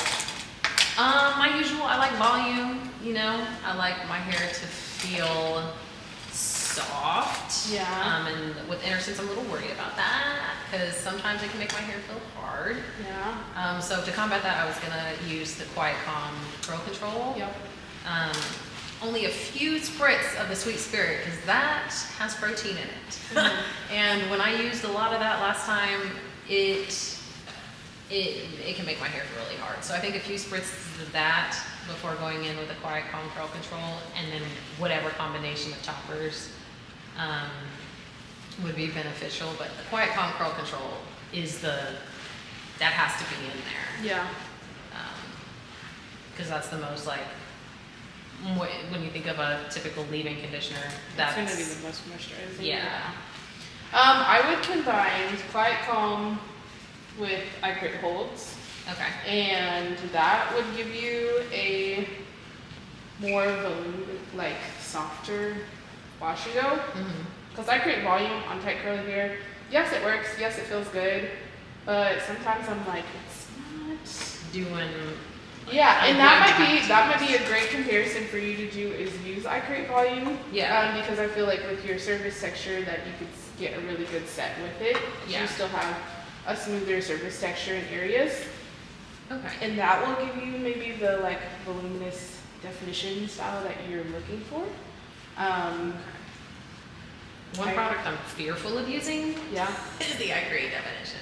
[SPEAKER 2] My usual. I like volume. You know, I like my hair to feel soft.
[SPEAKER 1] Yeah.
[SPEAKER 2] And with Intersense, I'm a little worried about that because sometimes it can make my hair feel hard.
[SPEAKER 1] Yeah.
[SPEAKER 2] So to combat that, I was gonna use the Quiet Calm Curl Control.
[SPEAKER 1] Yep.
[SPEAKER 2] Only a few spritz of the Sweet Spirit because that has protein in it. And when I used a lot of that last time, it can make my hair feel really hard. So I think a few spritzes of that before going in with the Quiet Calm Curl Control, and then whatever combination of toppers would be beneficial. But the Quiet Calm Curl Control is that has to be in there.
[SPEAKER 1] Yeah.
[SPEAKER 2] Because that's the most like, when you think of a typical leave-in conditioner, that's
[SPEAKER 1] going to be the most moisturizing.
[SPEAKER 2] Yeah.
[SPEAKER 1] I would combine Quiet Calm with Icrit Holds.
[SPEAKER 2] Okay.
[SPEAKER 1] And that would give you a more like softer wash and go. Because Icrit Volume on tight curly hair, yes, it works. Yes, it feels good. But sometimes I'm like, it's not
[SPEAKER 2] doing
[SPEAKER 1] Yeah, and that might be a great comparison for you to do is use eye create volume.
[SPEAKER 2] Yeah.
[SPEAKER 1] Because I feel like with your surface texture that you could get a really good set with it.
[SPEAKER 2] Yeah.
[SPEAKER 1] You still have a smoother surface texture in areas.
[SPEAKER 2] Okay.
[SPEAKER 1] And that will give you maybe the like voluminous definition style that you're looking for.
[SPEAKER 2] One product I'm fearful of using,
[SPEAKER 1] yeah,
[SPEAKER 2] is the eye create definition.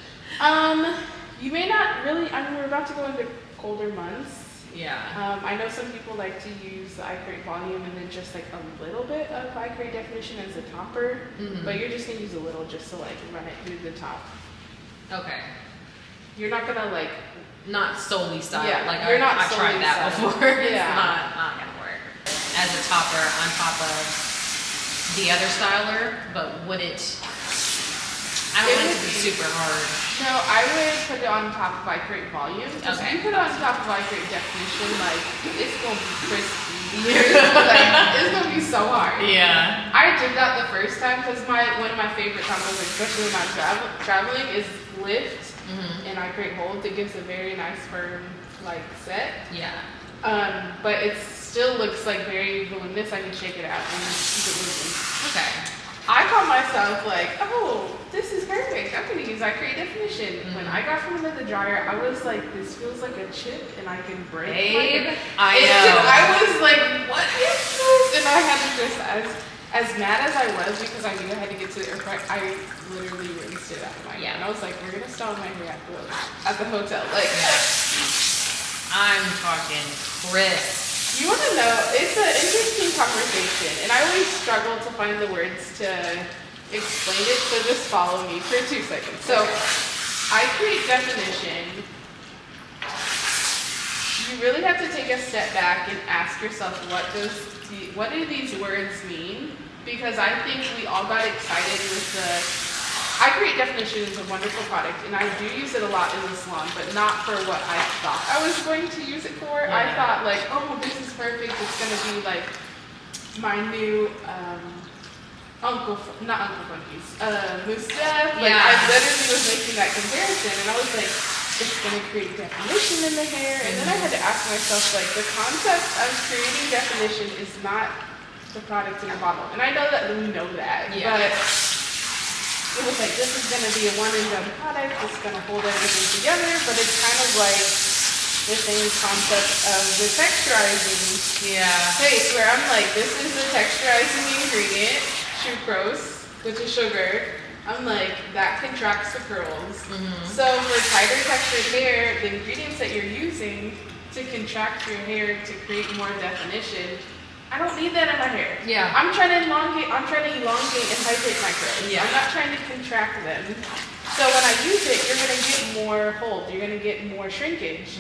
[SPEAKER 1] You may not really. I mean, we're about to go into colder months.
[SPEAKER 2] Yeah.
[SPEAKER 1] I know some people like to use the eye create volume and then just like a little bit of eye create definition as a topper, but you're just gonna use a little just to like run it through the top.
[SPEAKER 2] Okay.
[SPEAKER 1] You're not gonna like
[SPEAKER 2] not solely style.
[SPEAKER 1] Yeah,
[SPEAKER 2] like
[SPEAKER 1] you're not
[SPEAKER 2] I've tried that
[SPEAKER 1] style.
[SPEAKER 2] before. It's
[SPEAKER 1] Yeah.
[SPEAKER 2] not gonna work. As a topper on top of the other styler, but would it? I don't want it to be super hard.
[SPEAKER 1] No, I would put it on top of eye create volume. Because
[SPEAKER 2] Okay.
[SPEAKER 1] if you put it on top of eye create definition, like it's gonna be crispy. Like it's gonna be so hard.
[SPEAKER 2] Yeah.
[SPEAKER 1] I did that the first time because one of my favorite combos, especially when I'm traveling, is lift and eye create hold. It gives a very nice firm like set.
[SPEAKER 2] Yeah.
[SPEAKER 1] But it still looks like very voluminous. I can shake it out and keep it moving.
[SPEAKER 2] Okay.
[SPEAKER 1] I caught myself like, oh, this is perfect. I'm gonna use eye create definition. When I got from the dryer, I was like, this feels like a chip and I can break.
[SPEAKER 2] Babe, I know.
[SPEAKER 1] I was like, what is this? And I had to just, as mad as I was because I knew I had to get to the airport, I literally rinsed it out of my hair. And I was like, we're gonna style my hair at the hotel. Like,
[SPEAKER 2] I'm talking crisp.
[SPEAKER 1] you want to know, it's an interesting conversation, and I always struggle to find the words to explain it, so just follow me for 2 seconds. So, eye create definition, you really have to take a step back and ask yourself, what do these words mean? Because I think we all got excited with the eye create definition is a wonderful product, and I do use it a lot in the salon, but not for what I thought I was going to use it for.
[SPEAKER 2] Yeah.
[SPEAKER 1] I thought like, oh, this is perfect. It's going to be like my new not Uncle Funky's, Mustaf. Like I literally was making that comparison, and I was like, it's going to create definition in the hair. And then I had to ask myself, like, the concept of creating definition is not the product in the bottle. And I know that we know that, but it was like, this is going to be a one and done product. It's going to hold everything together, but it's kind of like the same concept of the texturizing taste, where I'm like, this is the texturizing ingredient, sucrose, which is sugar. I'm like, that contracts the curls. So for tighter textured hair, the ingredients that you're using to contract your hair to create more definition, I don't need that in my hair.
[SPEAKER 2] Yeah.
[SPEAKER 1] I'm trying to elongate and hydrate my curls.
[SPEAKER 2] Yeah.
[SPEAKER 1] I'm not trying to contract them. So when I use it, you're gonna get more hold. You're gonna get more shrinkage.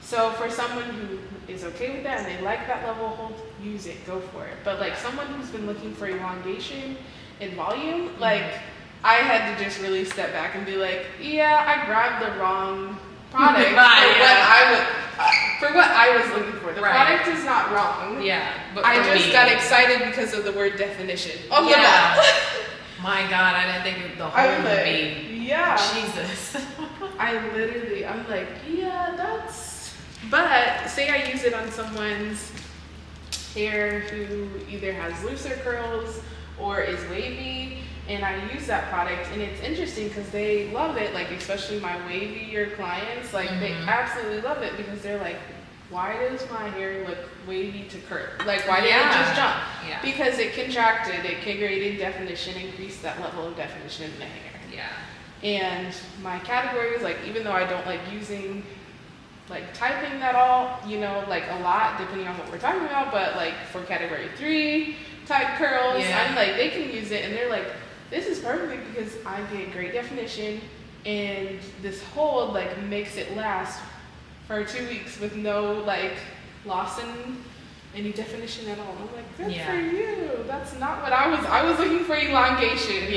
[SPEAKER 1] So for someone who is okay with that and they like that level of hold, use it, go for it. But like someone who's been looking for elongation and volume, like I had to just really step back and be like, yeah, I grabbed the wrong product for what I was looking for. The product is not wrong.
[SPEAKER 2] Yeah, but
[SPEAKER 1] I just got excited because of the word definition. Oh
[SPEAKER 2] my God, I didn't think the whole would be.
[SPEAKER 1] Yeah.
[SPEAKER 2] Jesus.
[SPEAKER 1] I'm like, yeah, that's. But say I use it on someone's hair who either has looser curls or is wavy, and I use that product, and it's interesting because they love it, like especially my wavier clients, like they absolutely love it because they're like, why does my hair look wavy to curl? Like, why didn't it just jump?
[SPEAKER 2] Yeah.
[SPEAKER 1] Because it contracted, it created definition, increased that level of definition in the hair.
[SPEAKER 2] Yeah.
[SPEAKER 1] And my categories, like even though I don't like using like typing at all, you know, like a lot depending on what we're talking about, but like for category 3 type curls, I'm like, they can use it and they're like, this is perfect because I get great definition and this hold like makes it last for 2 weeks with no like loss in any definition at all. I'm like, good for you. That's not what I was looking for elongation.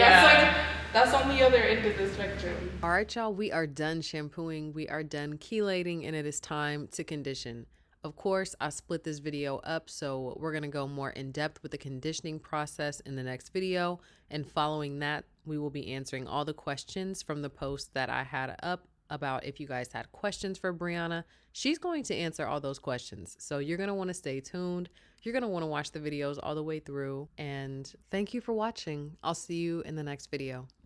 [SPEAKER 1] That's on the other end of the spectrum.
[SPEAKER 3] All right, y'all, we are done shampooing, we are done chelating, and it is time to condition. Of course, I split this video up, so we're gonna go more in depth with the conditioning process in the next video. And following that, we will be answering all the questions from the post that I had up about if you guys had questions for Breanna. She's going to answer all those questions. So you're going to want to stay tuned. You're going to want to watch the videos all the way through. And thank you for watching. I'll see you in the next video.